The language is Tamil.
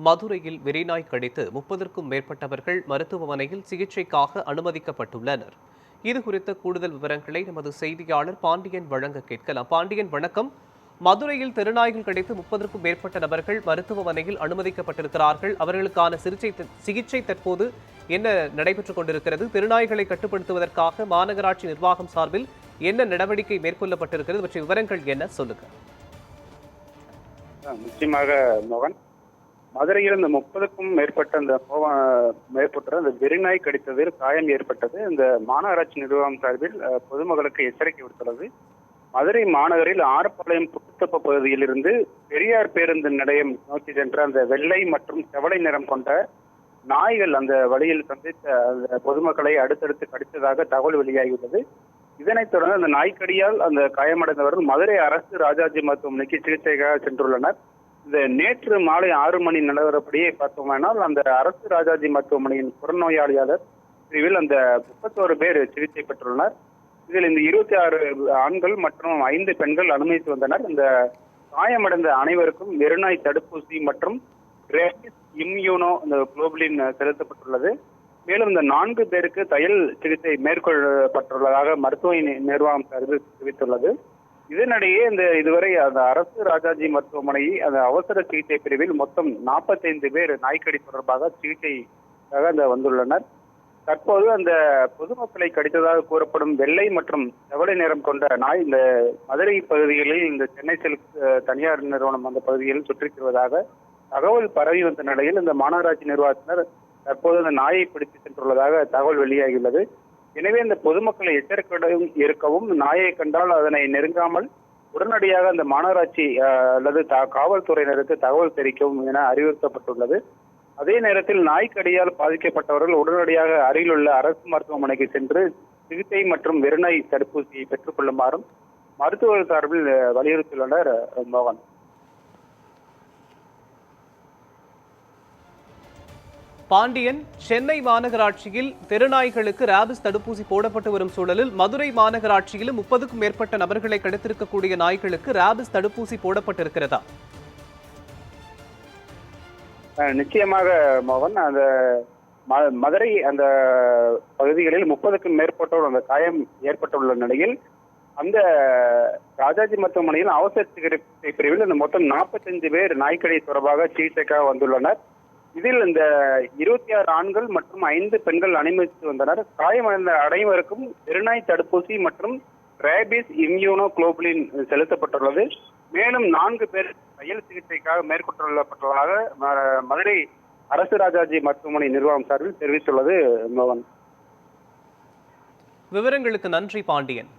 மதுரையில் வெறிநாய் கடித்து 30க்கும் மேற்பட்டவர்கள் மருத்துவமனையில் சிகிச்சைக்காக அனுமதிக்கப்பட்டுள்ளனர். இதுகுறித்த கூடுதல் விவரங்களை நமது செய்தியாளர் பாண்டியன் வழங்க கேட்கலாம். பாண்டியன், வணக்கம். மதுரையில் தெருநாய்கள் கடித்து 30க்கும் மேற்பட்ட நபர்கள் மருத்துவமனையில் அனுமதிக்கப்பட்டிருக்கிறார்கள். அவர்களுக்கான சிகிச்சை தற்போது என்ன நடைபெற்றுக் கொண்டிருக்கிறது? தெருநாய்களை கட்டுப்படுத்துவதற்காக மாநகராட்சி நிர்வாகம் சார்பில் என்ன நடவடிக்கை மேற்கொள்ளப்பட்டிருக்கிறது பற்றிய விவரங்கள் என்ன, சொல்லுங்க. நிச்சயமாக மோகன், மதுரையில் இந்த 30க்கும் மேற்பட்ட அந்த வெறிநாய் கடித்ததில் காயம் ஏற்பட்டது. இந்த மாநகராட்சி நிர்வாகம் சார்பில் பொதுமக்களுக்கு எச்சரிக்கை விடுத்துள்ளது. மதுரை மாநகரில் ஆரப்பாளையம் புத்தப்ப பகுதியில் இருந்து பெரியார் பேருந்து நிலையம் நோக்கி சென்ற அந்த வெள்ளை மற்றும் செவலை நிறம் கொண்ட நாய்கள் அந்த வழியில் சந்தித்த அந்த பொதுமக்களை அடுத்தடுத்து கடித்ததாக தகவல் வெளியாகியுள்ளது. இதனைத் தொடர்ந்து அந்த நாய்க்கடியால் அந்த காயமடைந்தவர்கள் மதுரை அரசு ராஜாஜி மருத்துவமனைக்கு சிகிச்சைக்காக சென்றுள்ளனர். இந்த நேற்று மாலை 6 மணி நிலவரப்படியே பார்த்தோமானால் அந்த அரசு ராஜாஜி மருத்துவமனையின் புறநோயாளியாளர் பிரிவில் அந்த 31 பேர் சிகிச்சை பெற்றுள்ளனர். இதில் இந்த 26 ஆண்கள் மற்றும் 5 பெண்கள் அனுமதித்து வந்தனர். இந்த காயமடைந்த அனைவருக்கும் வெறிநாய் தடுப்பூசி மற்றும் ரேபிஸ் இம்யூனோ இந்த குளோபுலின் செலுத்தப்பட்டுள்ளது. மேலும் இந்த 4 பேருக்கு தையல் சிகிச்சை மேற்கொள்ளப்பட்டுள்ளதாக மருத்துவ நிர்வாகம் சார்பில் தெரிவித்துள்ளது. இதனிடையே இதுவரை அந்த அரசு ராஜாஜி மருத்துவமனை அந்த அவசர சிகிச்சை பிரிவில் மொத்தம் 45 பேர் நாய்க்கடி தொடர்பாக சிகிச்சைக்காக வந்துள்ளனர். தற்போது அந்த பொதுமக்களை கடித்ததாக கூறப்படும் வெள்ளை மற்றும் செவலை நிறம் கொண்ட நாய் இந்த மதுரை பகுதிகளில் இந்த சென்னை சில்க் தனியார் நிறுவனம் அந்த பகுதியில் சுற்றித் வருவதாக தகவல் பரவி வந்த நிலையில் இந்த மாநகராட்சி நிர்வாகத்தினர் தற்போது அந்த நாயை பிடித்து சென்றுள்ளதாக தகவல் வெளியாகியுள்ளது. எனவே இந்த பொதுமக்களை எச்சரிக்கையுடன் இருக்கவும், நாயை கண்டால் அதனை நெருங்காமல் உடனடியாக அந்த மாநகராட்சி அல்லது காவல்துறையினருக்கு தகவல் தெரிவிக்கவும் என அறிவுறுத்தப்பட்டுள்ளது. அதே நேரத்தில் நாய்க்கடியால் பாதிக்கப்பட்டவர்கள் உடனடியாக அருகிலுள்ள அரசு மருத்துவமனைக்கு சென்று சிகிச்சை மற்றும் வெறிநாய் தடுப்பூசியை பெற்றுக் கொள்ளுமாறும் மருத்துவர்கள் சார்பில் வலியுறுத்தியுள்ளனர். மோகன். பாண்டியன், சென்னை மாநகராட்சியில் தெருநாய்களுக்கு ராபிஸ் தடுப்பூசி போடப்பட்டு வரும் சூழலில் மதுரை மாநகராட்சியிலும் 30க்கும் மேற்பட்ட நபர்களை கடித்திருக்கக்கூடிய நாய்களுக்கு ராபிஸ் தடுப்பூசி போடப்பட்டிருக்கிறதா? நிச்சயமாக மோகன், அந்த மதுரை அந்த பகுதிகளில் 30க்கும் மேற்பட்டோர் அந்த காயம் ஏற்பட்டுள்ள நிலையில் அந்த ராஜாஜி மருத்துவமனையில் அவசர சிகிச்சை பிரிவில் இந்த மொத்தம் 45 பேர் நாய்க்கடி தொடர்பாக சிகிச்சைக்காக வந்துள்ளனர். இதில் இந்த 26 ஆண்கள் மற்றும் 5 பெண்கள் அனுமதித்து வந்தனர். காயமடைந்த அனைவருக்கும் வெறிநாய் தடுப்பூசி மற்றும் ரேபிஸ் இம்யூனோ குளோபுலின் செலுத்தப்பட்டுள்ளது. மேலும் 4 பேர் தையல் சிகிச்சைக்காக மேற்கொள்ளப்பட்டுள்ளதாக மதுரை அரசு ராஜாஜி மருத்துவமனை நிர்வாகம் சார்பில் தெரிவித்துள்ளது. மோகன். விவரங்களுக்கு நன்றி பாண்டியன்.